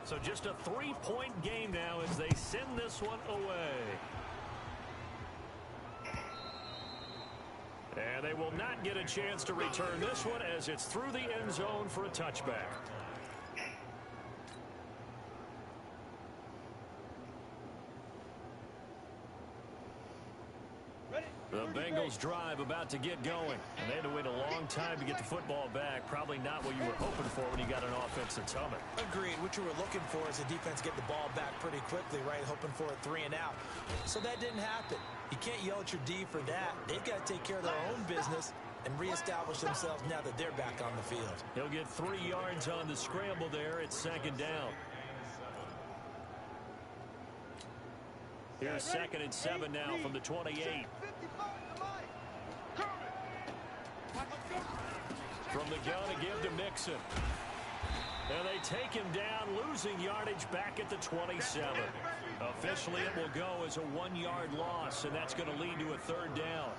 So just a 3-point game now as they send this one away. And they will not get a chance to return this one as it's through the end zone for a touchback. The Bengals drive about to get going. And they had to wait a long time to get the football back. Probably not what you were hoping for when you got an offense that's humming. Agreed. What you were looking for is the defense get the ball back pretty quickly, right? Hoping for a 3 and out. So that didn't happen. You can't yell at your D for that. They've got to take care of their own business and reestablish themselves now that they're back on the field. He'll get 3 yards on the scramble there. It's 2nd down. Here's 2nd and 7 now from the 28. From the gun to give to Mixon. And they take him down, losing yardage back at the 27. Officially, it will go as a 1-yard loss, and that's going to lead to a 3rd down.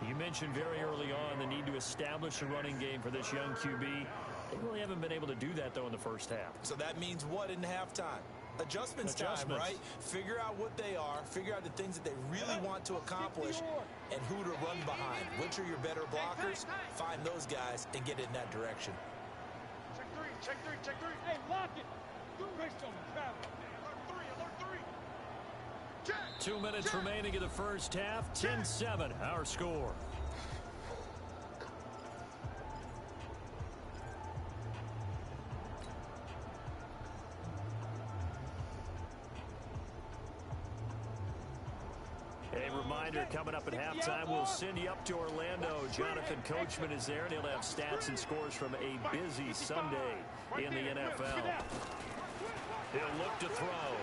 You mentioned very early on the need to establish a running game for this young QB. They really haven't been able to do that, though, in the first half. So that means what in halftime? Adjustments time, right? Figure out what they are, figure out the things that they really want to accomplish, and who to run behind. Which are your better blockers? Find those guys and get in that direction. Check three. Hey, lock it. Based on travel. Alert 3. 2 minutes remaining in the first half. 10-7, our score. A reminder, coming up at halftime, we'll send you up to Orlando. Jonathan Coachman is there, and he'll have stats and scores from a busy Sunday in the NFL. He'll look to throw.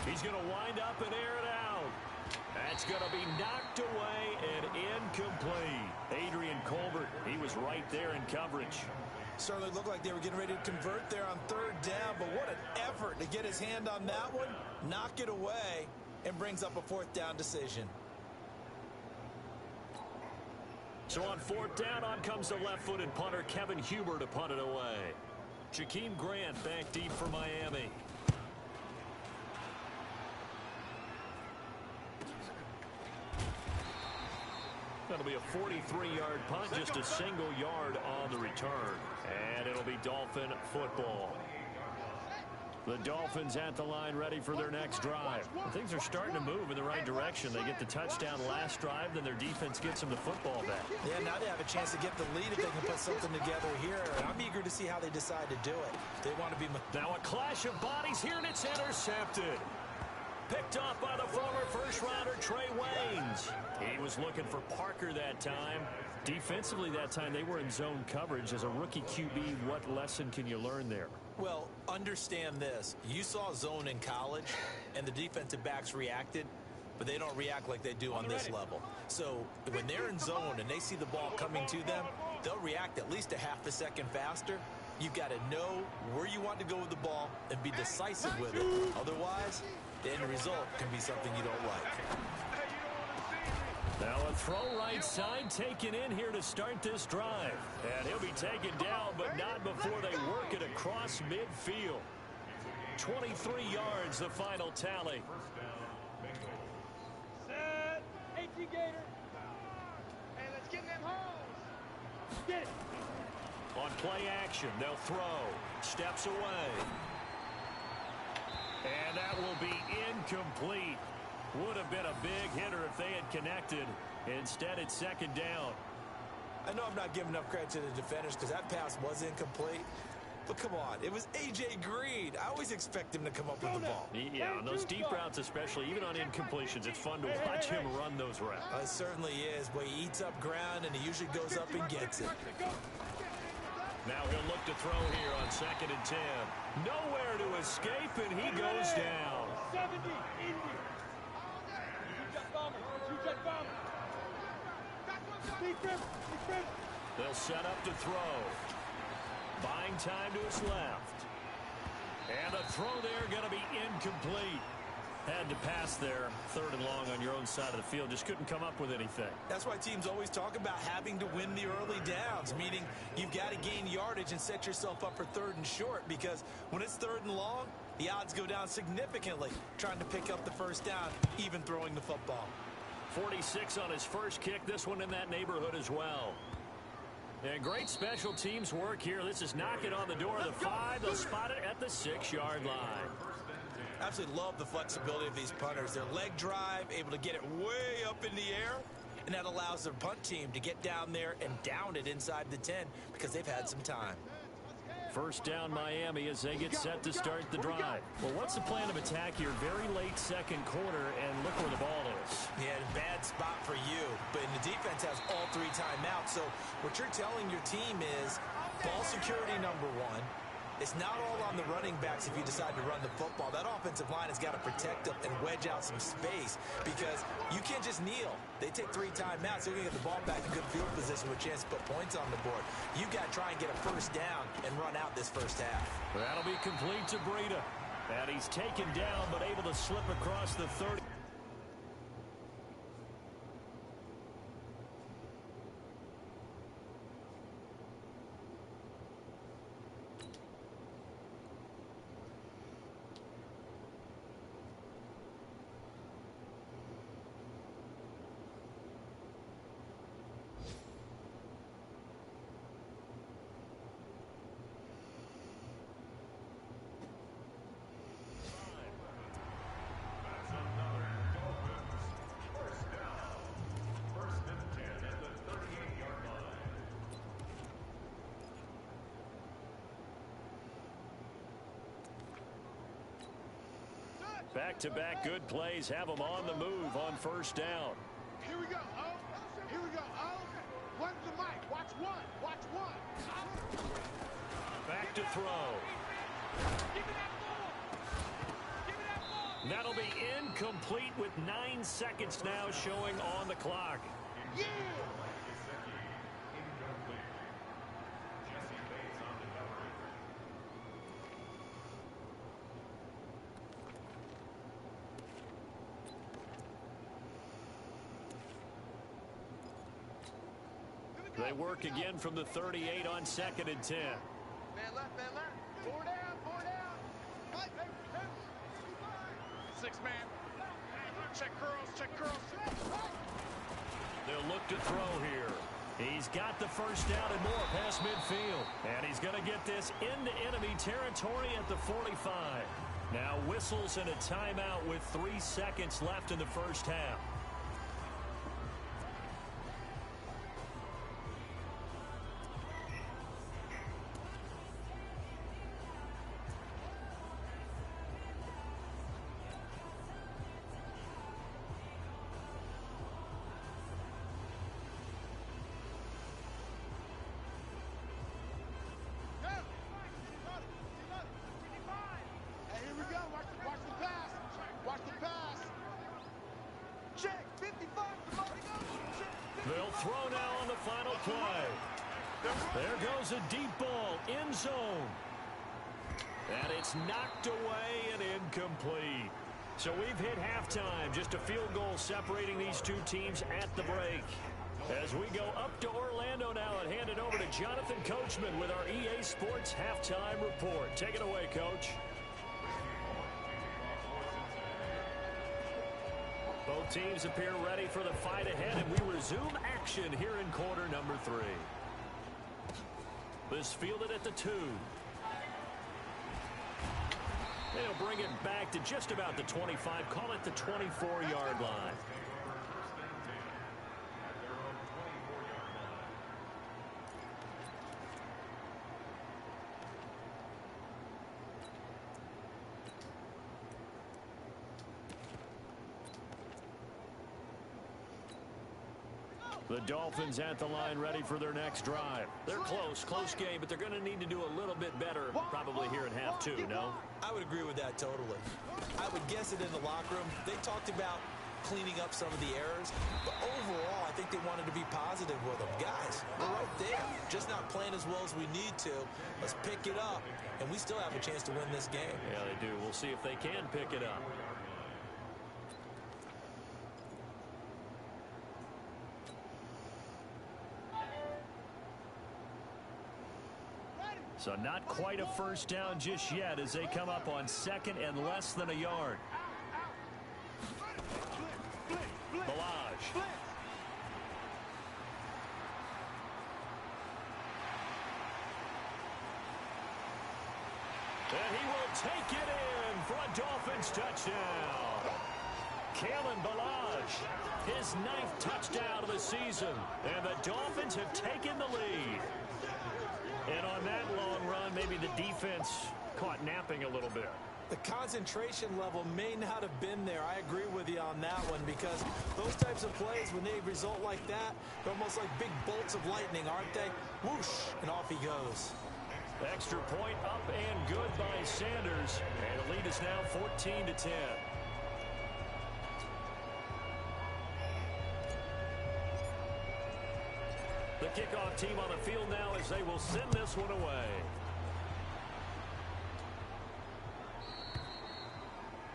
He's going to wind up and air it out. That's going to be knocked away and incomplete. Adrian Colbert, he was right there in coverage. Certainly looked like they were getting ready to convert there on 3rd down, but what an effort to get his hand on that one, knock it away, and brings up a 4th down decision. So on 4th down, on comes the left-footed punter, Kevin Huber, to punt it away. Jakeem Grant back deep for Miami. That'll be a 43-yard punt, just a single yard on the return. And it'll be Dolphin football. The Dolphins at the line, ready for their next drive. Well, things are starting to move in the right direction. They get the touchdown last drive, then their defense gets them the football back. Yeah, now they have a chance to get the lead if they can put something together here. I'm eager to see how they decide to do it. They want to be... Now a clash of bodies here, and it's intercepted. Picked off by the former first-rounder Trey Waynes. He was looking for Parker that time. Defensively that time, they were in zone coverage. As a rookie QB, what lesson can you learn there? Well, understand this. You saw zone in college, and the defensive backs reacted, but they don't react like they do on this level. So when they're in zone and they see the ball coming to them, they'll react at least a half a second faster. You've got to know where you want to go with the ball and be decisive with it. Otherwise, the end result can be something you don't like. Now a throw right side taken in here to start this drive. And he'll be taken down, but not before they work it across midfield. 23 yards, the final tally. Set. 18 Gator. Hey, let's get them holes. Get it. On play action, they'll throw. Steps away. And that will be incomplete. Would have been a big hitter if they had connected. Instead, it's 2nd down. I know I'm not giving enough credit to the defenders because that pass was incomplete. But come on, it was A.J. Green. I always expect him to come up with the ball. Yeah, on those deep routes especially, even on incompletions, it's fun to watch him run those routes. It certainly is, but he eats up ground and he usually goes up and gets it. Now he'll look to throw here on 2nd and 10. Nowhere to escape, and he goes down. 70, Indy. Two-jet bomber. They'll set up to throw. Buying time to his left. And the throw there going to be incomplete. Had to pass there, 3rd and long on your own side of the field. Just couldn't come up with anything. That's why teams always talk about having to win the early downs, meaning you've got to gain yardage and set yourself up for 3rd and short, because when it's 3rd and long, the odds go down significantly trying to pick up the 1st down, even throwing the football. 46 on his first kick. This one in that neighborhood as well. And great special teams work here. This is knocking on the door of the 5. They'll spot it at the 6-yard line. Absolutely love the flexibility of these punters. Their leg drive, able to get it way up in the air, and that allows their punt team to get down there and down it inside the 10 because they've had some time. 1st down Miami as they get set to start the drive. Well, what's the plan of attack here? Very late 2nd quarter, and look where the ball is. Yeah, bad spot for you, but the defense has all 3 timeouts. So what you're telling your team is ball security #1. It's not all on the running backs if you decide to run the football. That offensive line has got to protect them and wedge out some space because you can't just kneel. They take 3 timeouts. They're going to get the ball back in good field position with a chance to put points on the board. You've got to try and get a 1st down and run out this 1st half. That'll be complete to Breida. And he's taken down but able to slip across the 30. Back-to-back good plays have them on the move on 1st down. Here we go, oh. Here we go, oh. One's the mic. Watch 1. Watch 1. Back to throw. Give me that ball. Give me that ball. That'll be incomplete with 9 seconds now showing on the clock. Yeah. They work again from the 38 on 2nd and 10. Man left, man left. 4 down, 4 down. 6 man. Check curls. They'll look to throw here. He's got the 1st down and more past midfield. And he's going to get this into enemy territory at the 45. Now whistles and a timeout with 3 seconds left in the 1st half. They'll throw now on the final play. There goes a deep ball, end zone. And it's knocked away and incomplete. So we've hit halftime. Just a field goal separating these 2 teams at the break. As we go up to Orlando now and hand it over to Jonathan Coachman with our EA Sports Halftime Report. Take it away, Coach. Both teams appear ready for the fight ahead, and we resume action here in quarter number 3. This fielded at the 2. They'll bring it back to just about the 25, call it the 24-yard line. The Dolphins at the line ready for their next drive. They're close game, but they're going to need to do a little bit better probably here in half 2, no? I would agree with that totally. I would guess it in the locker room. They talked about cleaning up some of the errors, but overall, I think they wanted to be positive with them. Guys, we're right there, just not playing as well as we need to. Let's pick it up, and we still have a chance to win this game. Yeah, they do. We'll see if they can pick it up. So not quite a first down just yet as they come up on second and less than a yard. Balaj. And he will take it in for a Dolphins touchdown. Kalen Balaj, his 9th touchdown of the season. And the Dolphins have taken the lead. And on that long run, maybe the defense caught napping a little bit. The concentration level may not have been there. I agree with you on that one because those types of plays, when they result like that, they're almost like big bolts of lightning, aren't they? Whoosh, and off he goes. Extra point up and good by Sanders. And the lead is now 14-10. The kickoff team on the field now as they will send this one away.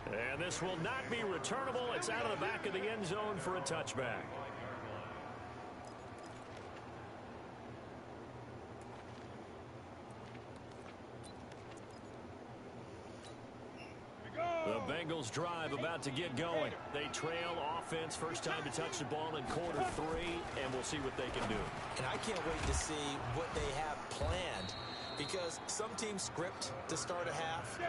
And this will not be returnable. It's out of the back of the end zone for a touchback. The Bengals drive about to get going. They trail offense, first time to touch the ball in quarter 3, and we'll see what they can do. And I can't wait to see what they have planned because some teams script to start a half.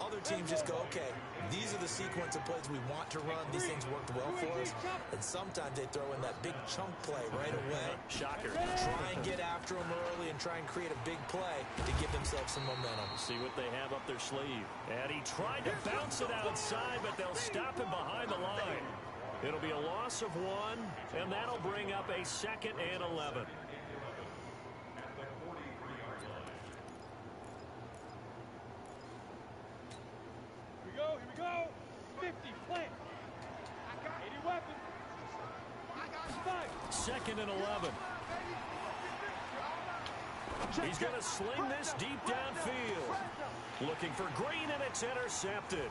Other teams just go, okay, these are the sequence of plays we want to run. These things worked well for us. And sometimes they throw in that big chunk play right away. Shocker. Try and get after them early and try and create a big play to give themselves some momentum. See what they have up their sleeve. And he tried to bounce it outside, but they'll stop him behind the line. It'll be a loss of 1, and that'll bring up a 2nd and 11. Here we go. 50, plant. 80 weapons. 2nd and 11. He's going to sling this deep downfield. Looking for Green, and it's intercepted.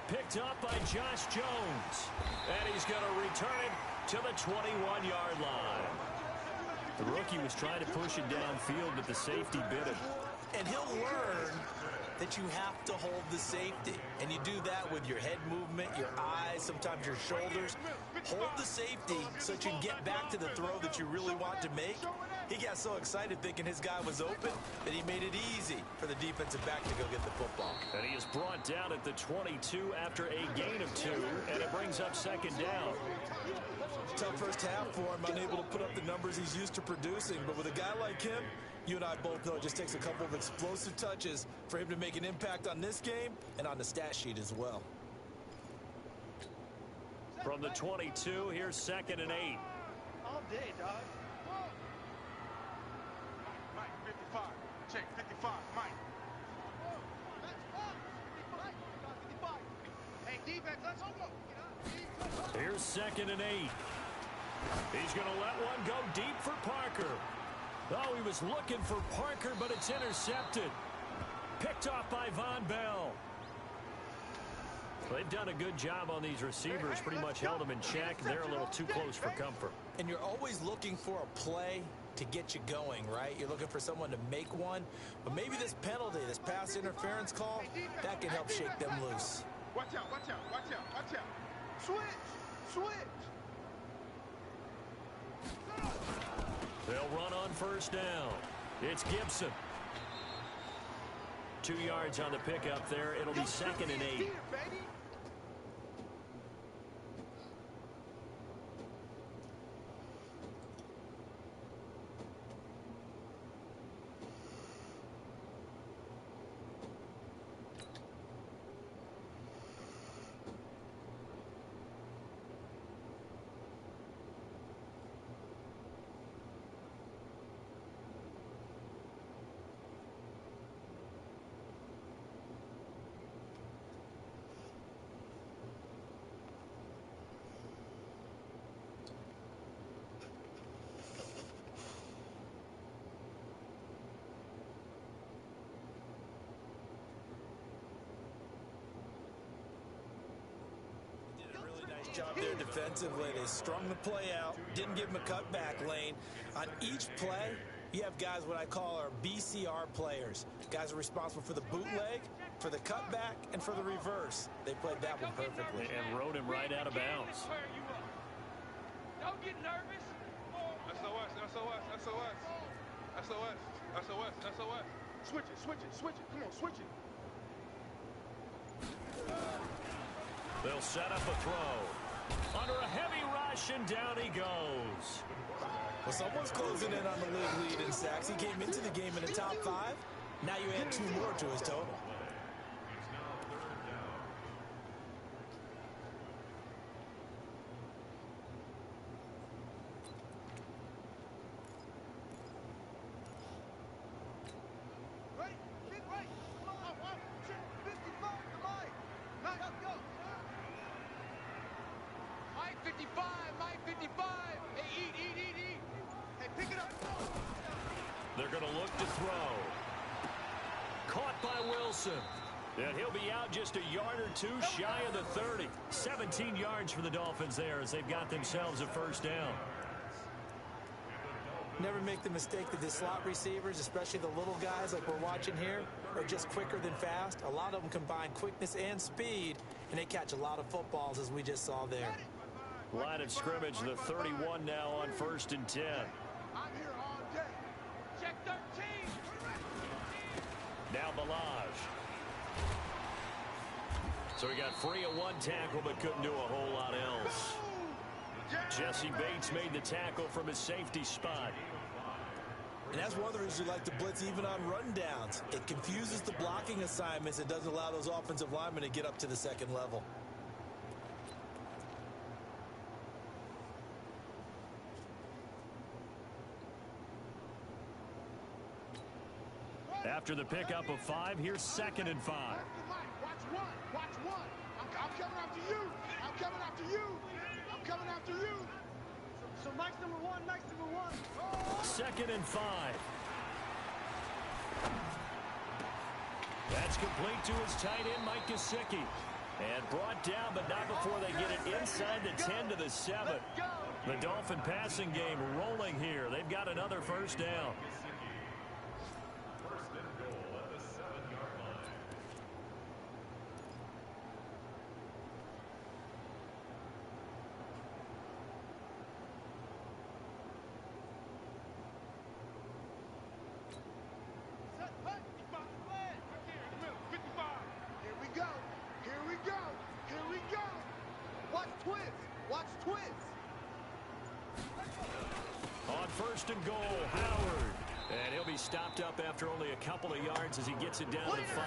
Picked up by Josh Jones. And he's going to return it to the 21-yard line. The rookie was trying to push it downfield, but the safety bit him. And he'll learn that you have to hold the safety. And you do that with your head movement, your eyes, sometimes your shoulders. Hold the safety so that you can get back to the throw that you really want to make. He got so excited thinking his guy was open that he made it easy for the defensive back to go get the football. And he is brought down at the 22 after a gain of 2, and it brings up 2nd down. Tough first half for him, unable to put up the numbers he's used to producing. But with a guy like him, you and I both know it just takes a couple of explosive touches for him to make an impact on this game and on the stat sheet as well. From the 22, here's 2nd and 8. All day, dog. Mike, 55. Check, 55. Mike. Hey, defense, let's hold up. Here's 2nd and 8. He's going to let one go deep for Parker. Oh, he was looking for Parker, but it's intercepted. Picked off by Von Bell. They've done a good job on these receivers, pretty much held them in check. They're a little too close for comfort. And you're always looking for a play to get you going, right? You're looking for someone to make one. But maybe this penalty, this pass interference call, that can help shake them loose. Watch out, watch out, watch out, watch out. Switch. They'll run on first down. It's Gibson. 2 yards on the pickup there. It'll be 2nd and 8. Job there defensively. They strung the play out, didn't give him a cutback lane. On each play, You have guys what I call our BCR players. Guys are responsible for the bootleg, for the cutback, and for the reverse. They played that one perfectly. And rode him right out of bounds. Don't get nervous. SOS, SOS, SOS. SOS, SOS, SOS. Switch it, switch it, switch it. Come on, switch it. They'll set up a throw. Under a heavy rush, and down he goes. Well, someone's closing in on the league lead in sacks. He came into the game in the top 5. Now you add 2 more to his total. Ready? Get right. Come on, 55 to Mike. Let's go. Mike 55, Mike 55. Hey, eat. Hey, pick it up. They're going to look to throw. Caught by Wilson. And he'll be out just a yard or 2 shy of the 30. 17 yards for the Dolphins there as they've got themselves a first down. Never make the mistake that the slot receivers, especially the little guys like we're watching here, are just quicker than fast. A lot of them combine quickness and speed, and they catch a lot of footballs, as we just saw there. Line of scrimmage, the 31 now on 1st and 10. I'm here all day. Check 13. Now Balaj. So he got free of 1 tackle but couldn't do a whole lot else. Jesse Bates made the tackle from his safety spot. And that's one of the reasons we like to blitz even on rundowns. It confuses the blocking assignments and doesn't allow those offensive linemen to get up to the second level. After the pickup of 5, here's 2nd and 5. Watch one. I'm coming after you. I'm coming after you. I'm coming after you. So Mike's number 1. 2nd and 5. That's complete to his tight end, Mike Gesicki. And brought down, but not before they get it inside the 10 to the 7. The Dolphin passing game rolling here. They've got another first down. On 1st and goal, Howard. And he'll be stopped up after only a couple of yards as he gets it down to 5.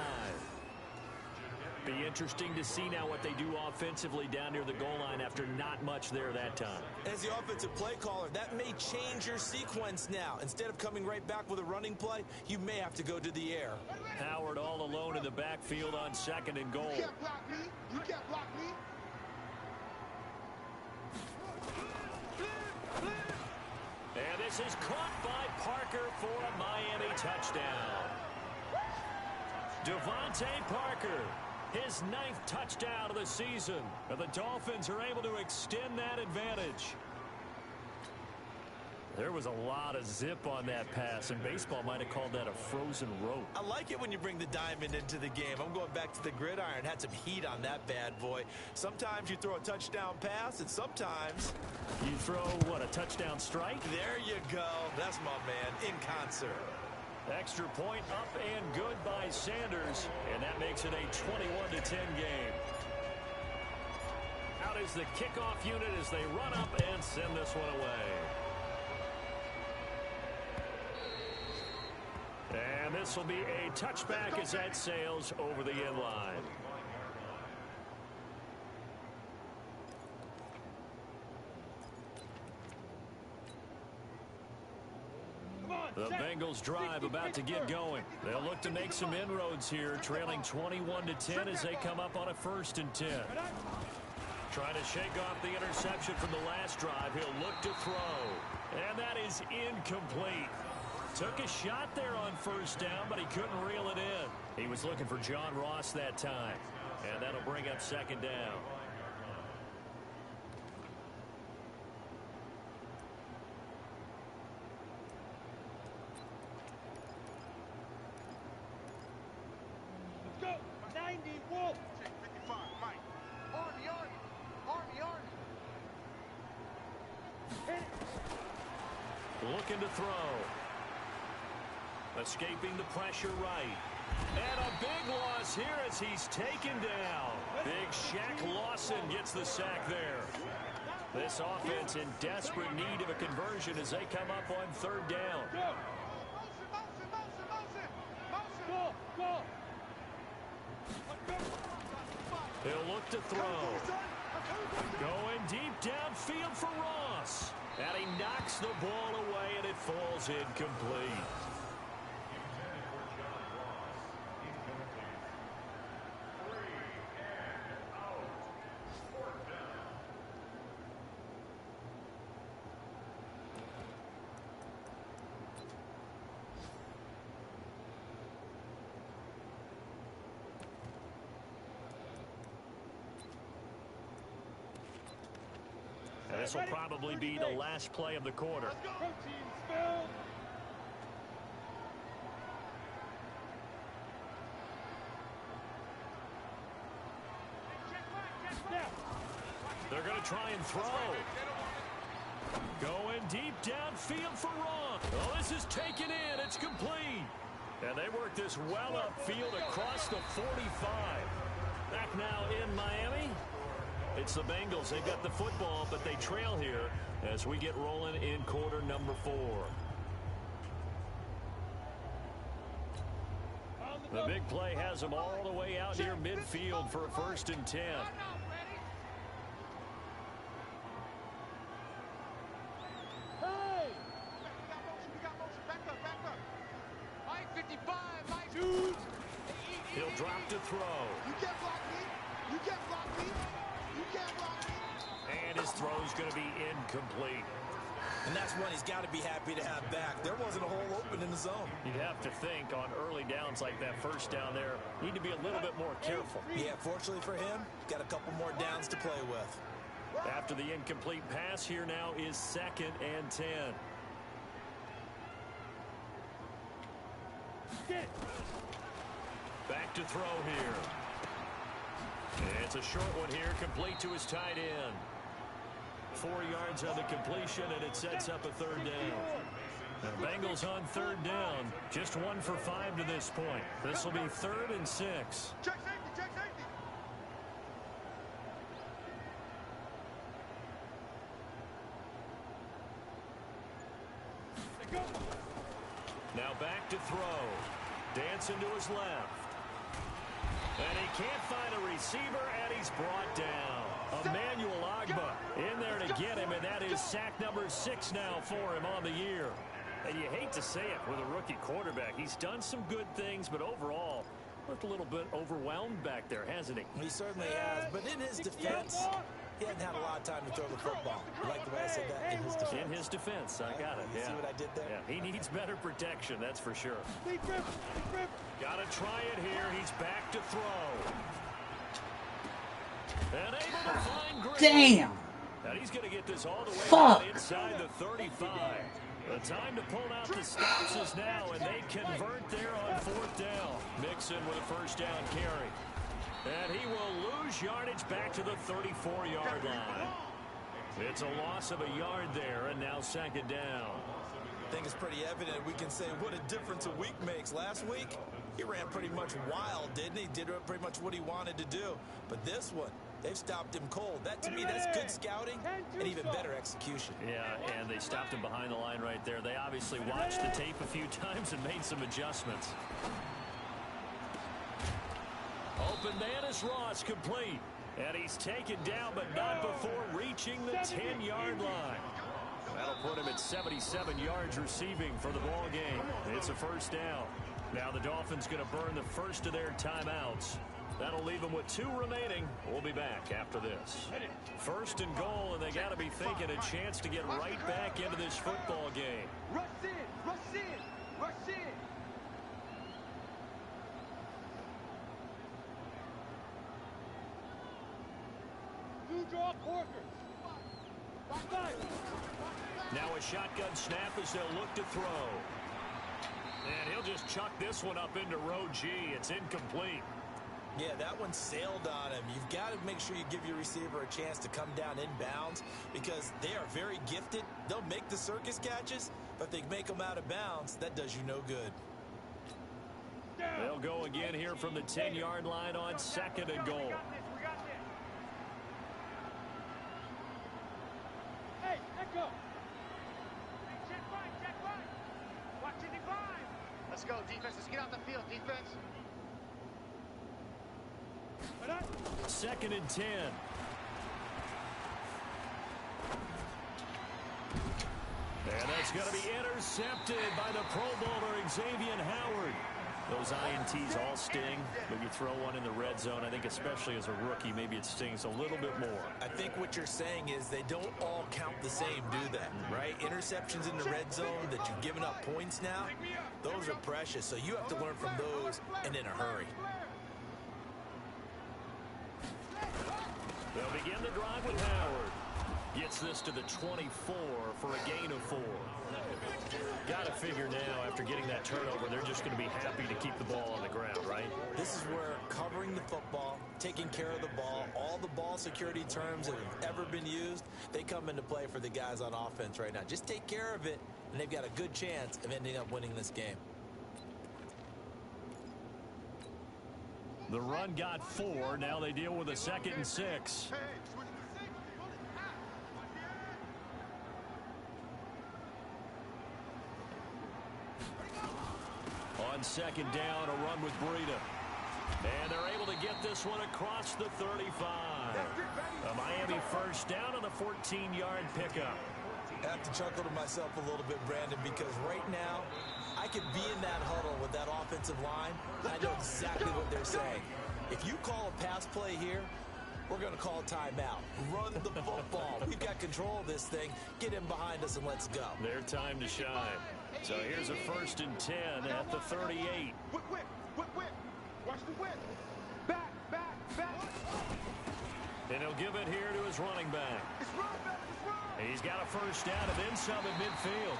Be interesting to see now what they do offensively down near the goal line after not much there that time. As the offensive play caller, that may change your sequence now. Instead of coming right back with a running play, you may have to go to the air. Howard all alone in the backfield on 2nd and goal. You can't block me. You can't block me. And this is caught by Parker for a Miami touchdown. Devontae Parker, his 9th touchdown of the season. And the Dolphins are able to extend that advantage. There was a lot of zip on that pass, and baseball might have called that a frozen rope. I like it when you bring the diamond into the game. I'm going back to the gridiron. Had some heat on that bad boy. Sometimes you throw a touchdown pass, and sometimes you throw, what, a touchdown strike? There you go. That's my man, in concert. Extra point up and good by Sanders, and that makes it a 21-10 game. Out is the kickoff unit as they run up and send this one away. And this will be a touchback as that sails over the end line. The Bengals drive about to get going. They'll look to make some inroads here, trailing 21-10 as they come up on a 1st and 10. Trying to shake off the interception from the last drive. He'll look to throw. And that is incomplete. Took a shot there on 1st down, but he couldn't reel it in. He was looking for John Ross that time. And that'll bring up 2nd down. looking to throw. Escaping the pressure right. And a big loss here as he's taken down. Big Shaq Lawson gets the sack there. This offense in desperate need of a conversion as they come up on third down. He'll look to throw. Going deep downfield for Ross. And he knocks the ball away, and it falls incomplete. This will probably be the last play of the quarter. They're going to try and throw. Going deep downfield for Ross. Oh, this is taken in. It's complete. And they work this well upfield across the 45. Back now in Miami. It's the Bengals. They've got the football, but they trail here as we get rolling in quarter number 4. The big play has them all the way out near midfield for a 1st and 10. He'll drop to throw. You can't block me. You can't block me. You can't block me. And his throw's going to be incomplete. And that's one he's got to be happy to have back. There wasn't a hole open in the zone. You'd have to think on early downs like that first down there, need to be a little bit more careful. Yeah, fortunately for him, got a couple more downs to play with. After the incomplete pass, here now is 2nd and 10. Back to throw here. And it's a short one here, complete to his tight end. 4 yards on the completion, and it sets up a 3rd down. The Bengals on 3rd down, just 1 for 5 to this point. This will be 3rd and 6. Check safety, check safety. Now back to throw. Dancing to his left. And he can't find a receiver, and he's brought down. Emmanuel Agba in there to get him, and that is sack number 6 now for him on the year. And you hate to say it with a rookie quarterback. He's done some good things, but overall, looked a little bit overwhelmed back there, hasn't he? He certainly has, but in his defense, he hasn't had a lot of time to throw the football. You like the way I said that? In his defense. In his defense, I got it. You see what I did there? Yeah, he needs better protection, that's for sure. Got to try it here. He's back to throw. And able to find Green. Damn. And he's going to get this all the way inside the 35. The time to pull out the stops is now, and they convert there on 4th down. Mixon with a 1st down carry. And he will lose yardage back to the 34-yard line. It's a loss of a yard there, and now 2nd down. I think it's pretty evident we can say what a difference a week makes. Last week, he ran pretty much wild, didn't he? Did pretty much what he wanted to do. But this one, they've stopped him cold. That, to me, that's good scouting and even better execution. Yeah, and they stopped him behind the line right there. They obviously watched the tape a few times and made some adjustments. Open man is Ross, complete. And he's taken down, but not before reaching the 10-yard line. That'll put him at 77 yards receiving for the ball game. It's a 1st down. Now the Dolphins going to burn the first of their timeouts. That'll leave them with 2 remaining. We'll be back after this. 1st and goal, and they got to be thinking a chance to get right back into this football game. Rush in, rush in, rush in. Two draw corkers. Now a shotgun snap as they'll look to throw. And he'll just chuck this one up into row G. It's incomplete. Yeah, that one sailed on him. You've got to make sure you give your receiver a chance to come down inbounds because they are very gifted. They'll make the circus catches, but if they make them out of bounds, that does you no good. They'll go again here from the 10-yard line on 2nd and goal. Hey, let go. Check right. Watch it divide. Let's go, defense. Let's get out the field, defense. 2nd and 10. And that's going to be intercepted by the Pro Bowler, Xavier Howard. Those INTs all sting, but you throw one in the red zone, I think especially as a rookie, maybe it stings a little bit more. I think what you're saying is they don't all count the same, do they? Right? Interceptions in the red zone that you've given up points now, those are precious, so you have to learn from those and in a hurry. They'll begin the drive with Howard. Gets this to the 24 for a gain of 4. Got to figure now, after getting that turnover, they're just going to be happy to keep the ball on the ground, right? This is where covering the football, taking care of the ball, all the ball security terms that have ever been used, they come into play for the guys on offense right now. Just take care of it, and they've got a good chance of ending up winning this game. The run got 4. Now they deal with a 2nd and 6. On 2nd down, a run with Breida. And they're able to get this one across the 35. A Miami first down on the 14-yard pickup. I have to chuckle to myself a little bit, Brandon, because right now I could be in that huddle with that offensive line. I know exactly what they're saying. If you call a pass play here, we're going to call a timeout. Run the football. We've got control of this thing. Get him behind us and let's go. Their time to shine. So here's a 1st and 10 at the 38. Whip. Watch the whip. Back. And he'll give it here to his running back. It's run. He's got a first down and then some at midfield.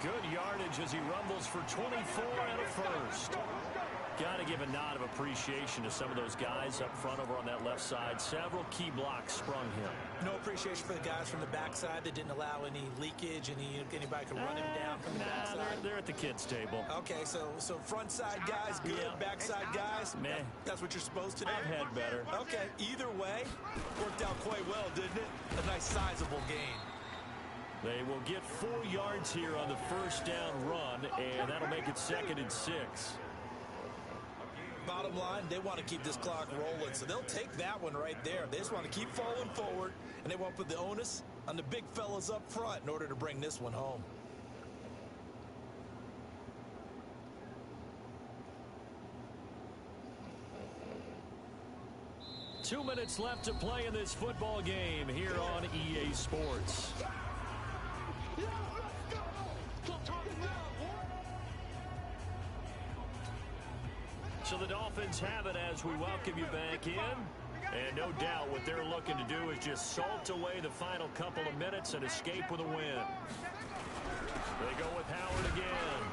Good yardage as he rumbles for 24 and a first. Got to give a nod of appreciation to some of those guys up front over on that left side. Several key blocks sprung him. No appreciation for the guys from the backside that didn't allow any leakage, anybody could run him down from the backside. They're at the kids' table. Okay, so front side guys good, backside guys meh. That's what you're supposed to do. I've had better. Okay, either way, worked out quite well, didn't it? A nice sizable gain. They will get 4 yards here on the first down run, and that'll make it 2nd and 6. Bottom line, they want to keep this clock rolling, so they'll take that one right there. They just want to keep falling forward, and they want to put the onus on the big fellas up front in order to bring this one home. Two minutes left to play in this football game here on EA Sports. So the Dolphins have it as we welcome you back in. And no doubt what they're looking to do is just salt away the final couple of minutes and escape with a win. They go with Howard again.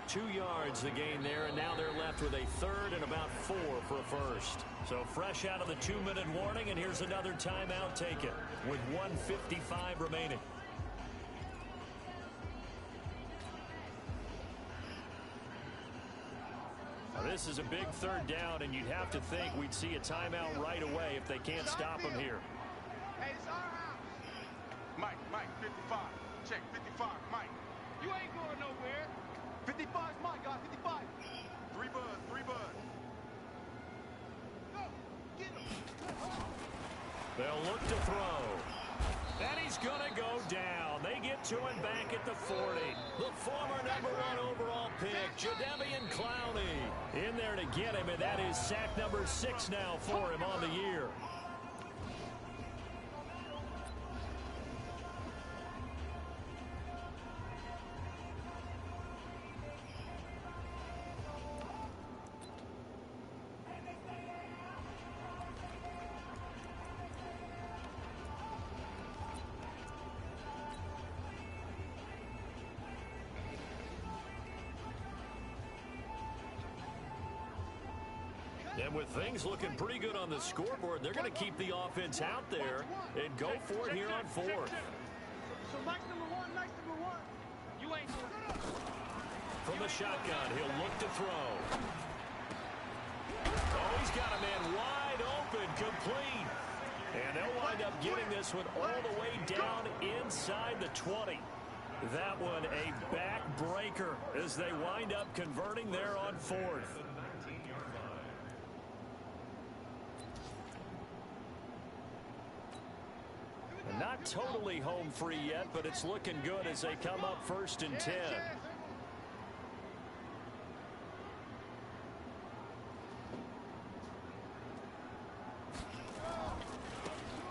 2 yards the gain there, and now they're left with a 3rd and about 4 for a first. So fresh out of the 2-minute warning, and here's another timeout taken with 1:55 remaining. Now, this is a big 3rd down, and you'd have to think we'd see a timeout right away if they can't stop them here. Hey, it's our house. Mike, 55. Check, 55, Mike. You ain't going nowhere. 55 is Mike, guys, 55. 3 bud. Go, get him. They'll look to throw. And he's going to go down. They get to him back at the 40. The former #1 overall pick, Jadeveon Clowney, in there to get him, and that is sack number 6 now for him on the year. And with things looking pretty good on the scoreboard, they're going to keep the offense out there and go for it here on fourth. So Mike's number one, you ain't From the shotgun, he'll look to throw. Oh, he's got a man wide open, complete. And they'll wind up getting this one all the way down inside the 20. That one a backbreaker as they wind up converting there on fourth. Not totally home free yet, but it's looking good as they come up 1st and 10.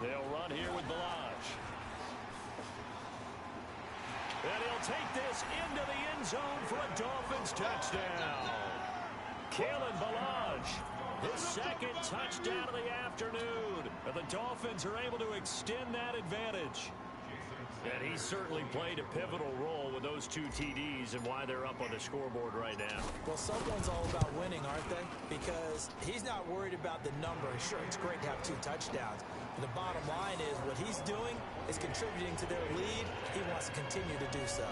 They'll run here with Balaj. And he'll take this into the end zone for a Dolphins touchdown. Kalen Balaj, his second touchdown of the afternoon. And the Dolphins are able to extend that advantage. And he certainly played a pivotal role with those 2 TDs and why they're up on the scoreboard right now. Well, someone's all about winning, aren't they? Because he's not worried about the number. Sure, it's great to have 2 touchdowns. But the bottom line is what he's doing is contributing to their lead. He wants to continue to do so.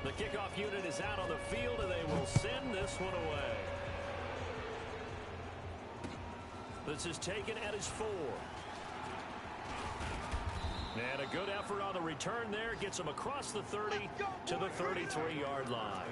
The kickoff unit is out on the field, and they will send this one away. This is taken at his 4. And a good effort on the return there. Gets him across the 30 to the 33-yard line.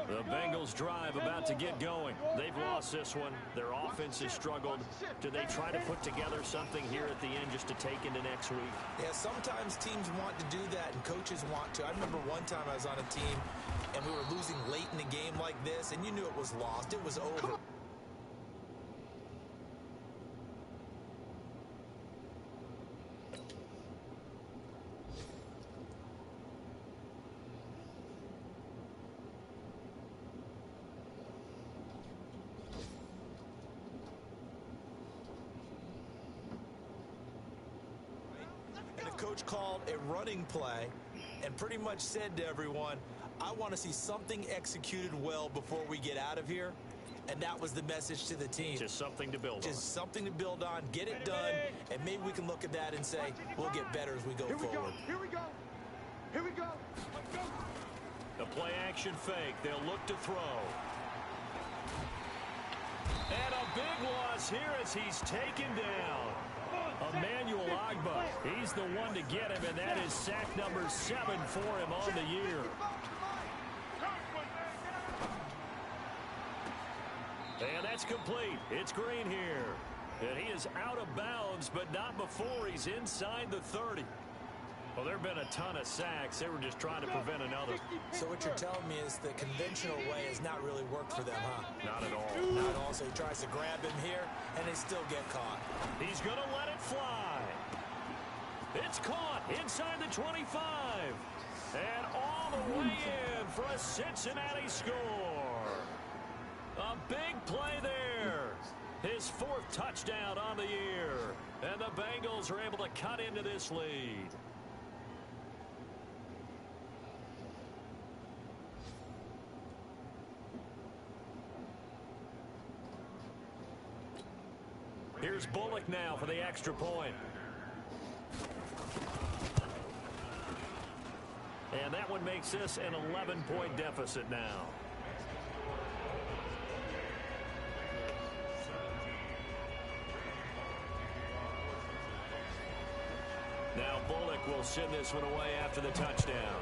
The Bengals drive about to get going. They've lost this one. Their offense has struggled. Do they try to put together something here at the end just to take into next week? Yeah, sometimes teams want to do that and coaches want to. I remember one time I was on a team and we were losing late in a game like this and you knew it was lost. It was over. Coach called a running play and pretty much said to everyone, I want to see something executed well before we get out of here. And that was the message to the team. Just something to build on. Just something to build on, get it done, and maybe we can look at that and say, we'll get better as we go forward. Here we go. Here we go. Let's go. The play action fake. They'll look to throw. And a big loss here as he's taken down. Emmanuel Agba, he's the one to get him, and that is sack number 7 for him on the year. And that's complete. It's Green here. And he is out of bounds, but not before he's inside the 30. Well, there have been a ton of sacks. They were just trying to prevent another. So what you're telling me is the conventional way has not really worked for them, huh? Not at all. Not at all. So he tries to grab him here, and they still get caught. He's going to let it fly. It's caught inside the 25. And all the way in for a Cincinnati score. A big play there. His 4th touchdown on the year. And the Bengals are able to cut into this lead. Here's Bullock now for the extra point. And that one makes this an 11-point deficit now. Now Bullock will send this one away after the touchdown.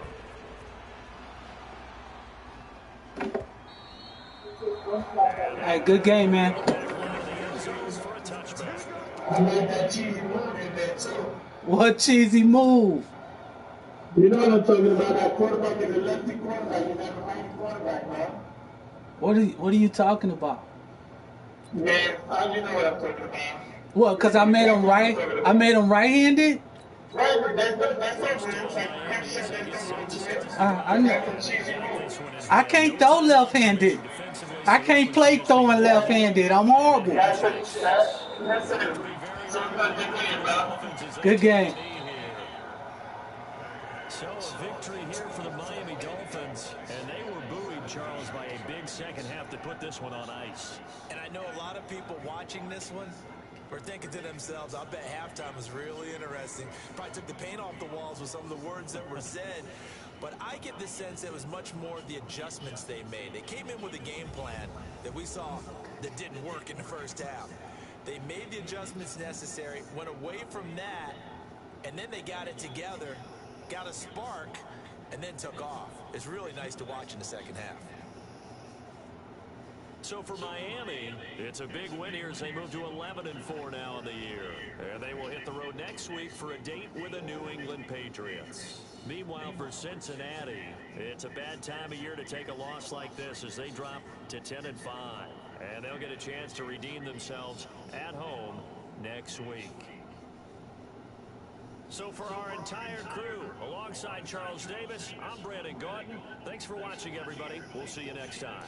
Hey, good game, man. I like that cheesy move in there, too. What cheesy move? You know what I'm talking about? That quarterback is a lefty quarterback. He's not a righty quarterback, man. What are you talking about? Man, you know what I'm talking about. What, because I made him right? I made him right-handed? Right, but that's I know. I can't throw left-handed. I can't play throwing left-handed. I'm horrible. That's it. Good game. So a victory here for the Miami Dolphins. And they were buoyed, Charles, by a big second half to put this one on ice. And I know a lot of people watching this one were thinking to themselves, I bet halftime was really interesting. Probably took the paint off the walls with some of the words that were said. But I get the sense it was much more the adjustments they made. They came in with a game plan that we saw that didn't work in the first half. They made the adjustments necessary, went away from that, and then they got it together, got a spark, and then took off. It's really nice to watch in the second half. So for Miami, it's a big win here as they move to 11-4 now in the year. And they will hit the road next week for a date with the New England Patriots. Meanwhile, for Cincinnati, it's a bad time of year to take a loss like this as they drop to 10-5. And they'll get a chance to redeem themselves at home next week. So for our entire crew, alongside Charles Davis, I'm Brandon Gaudin. Thanks for watching, everybody. We'll see you next time.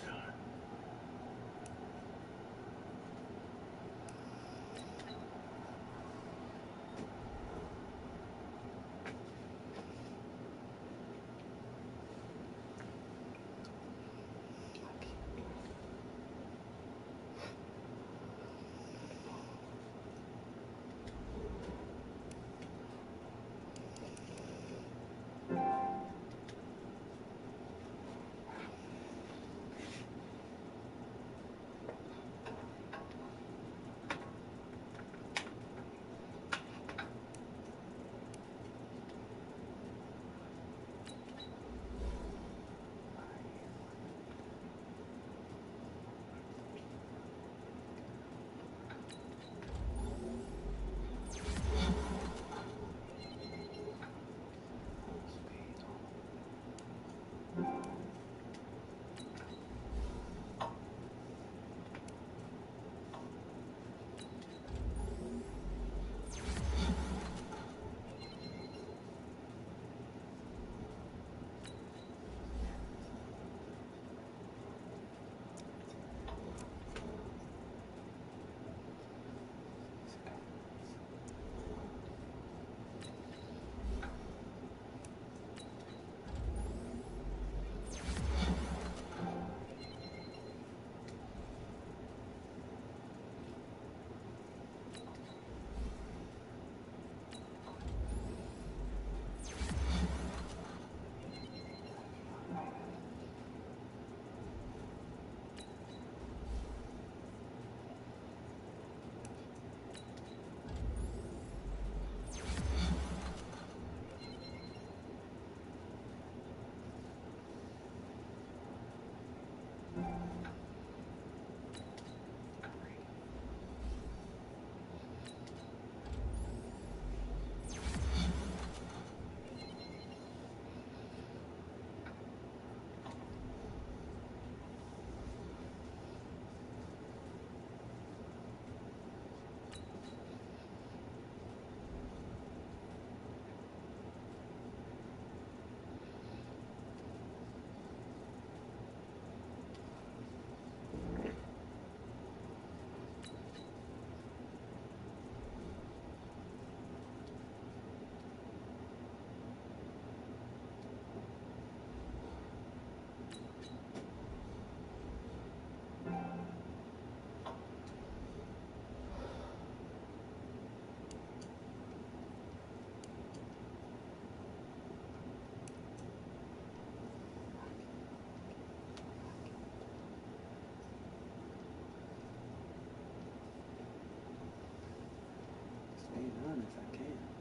Stay on if I can.